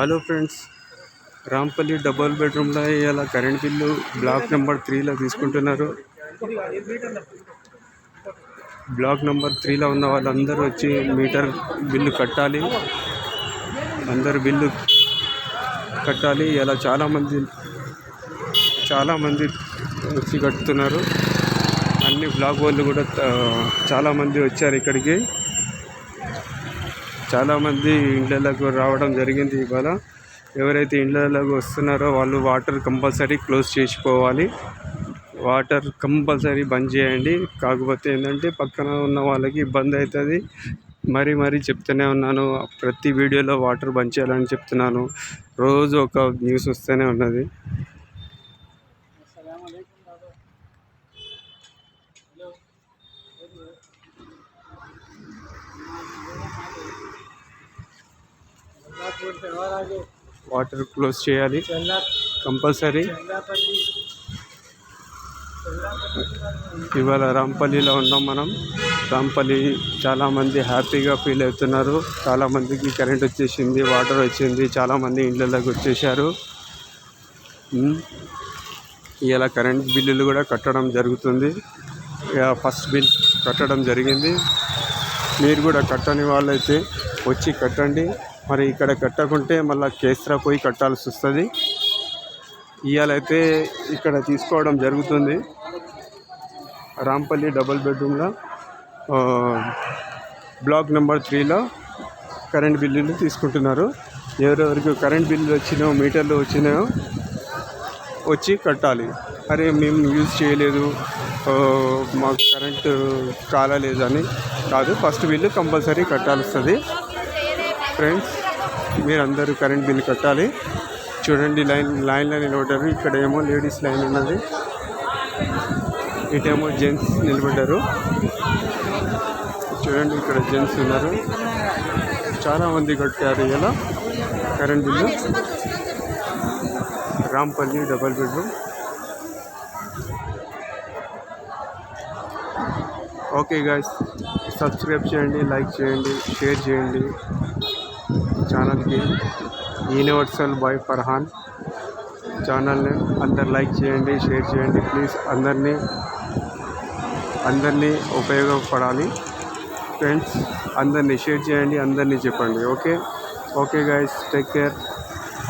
Hello friends, Rampalli double బెడ్రూమ్లో ఇలా current bill block number 3లో తీసుకుంటున్నారు. బ్లాక్ నెంబర్ 3లో ఉన్న వాళ్ళందరూ వచ్చి మీటర్ బిల్లు కట్టాలి. అందరు బిల్లు కట్టాలి. ఇలా చాలామంది వచ్చి కట్టుతున్నారు. అన్ని బ్లాక్ వాళ్ళు కూడా చాలామంది వచ్చారు ఇక్కడికి. చాలామంది ఇళ్ళకు రావడం జరిగింది. ఇవాళ ఎవరైతే ఇళ్ళకు వస్తున్నారో వాళ్ళు వాటర్ కంపల్సరీ క్లోజ్ చేసుకోవాలి. వాటర్ కంపల్సరీ బంద్ చేయండి. కాకపోతే ఏంటంటే పక్కన ఉన్న వాళ్ళకి ఇబ్బంది అవుతుంది. మరీ చెప్తూనే ఉన్నాను. ప్రతి వీడియోలో వాటర్ బంద్ చేయాలని చెప్తున్నాను. రోజు ఒక న్యూస్ వస్తూనే ఉన్నది. వాటర్ క్లోజ్ చేయాలి కంపల్సరీ. ఇవాళ రాంపల్లిలో ఉన్నాం మనం. రాంపల్లి చాలామంది హ్యాపీగా ఫీల్ అవుతున్నారు. చాలామందికి కరెంట్ వచ్చేసింది, వాటర్ వచ్చింది. చాలామంది ఇళ్ళకి వచ్చేసారు. ఇలా కరెంట్ బిల్లులు కూడా కట్టడం జరుగుతుంది. ఫస్ట్ బిల్ కట్టడం జరిగింది. మీరు కూడా కట్టని వాళ్ళైతే వచ్చి కట్టండి. మరి ఇక్కడ కట్టకుంటే మళ్ళీ కేస్రా పోయి కట్టాల్సి వస్తుంది. ఇవాళైతే ఇక్కడ తీసుకోవడం జరుగుతుంది. రాంపల్లి డబుల్ బెడ్రూమ్లో బ్లాక్ నెంబర్ 3లో కరెంట్ బిల్లులు తీసుకుంటున్నారు. ఎవరెవరికి కరెంట్ బిల్లులు వచ్చినాయో, మీటర్లు వచ్చినాయో వచ్చి కట్టాలి. అరే మేము యూజ్ చేయలేదు, మాకు కరెంటు కాలలేదని కాదు, ఫస్ట్ బిల్లు కంపల్సరీ కట్టాల్సి వస్తుంది. ఫ్రెండ్స్, మీరందరూ కరెంట్ బిల్ కట్టాలి. చూడండి, లైన్లో నిలబడ్డారు. ఇక్కడ ఏమో లేడీస్ లైన్ ఉన్నది, ఇటేమో జెంట్స్ నిలబడ్డారు. చూడండి, ఇక్కడ జెంట్స్ ఉన్నారు. చాలామంది కట్టారు ఇలా current bill. Rampalli double bedroom. Okay guys, subscribe చేయండి, లైక్ చేయండి, షేర్ చేయండి ఛానల్కి. యూనివర్సల్ బాయ్ ఫర్హాన్ ఛానల్ని అందరు లైక్ చేయండి, షేర్ చేయండి ప్లీజ్. అందరినీ ఉపయోగపడాలి ఫ్రెండ్స్. అందరినీ షేర్ చేయండి, అందరినీ చెప్పండి. Okay guys, take care.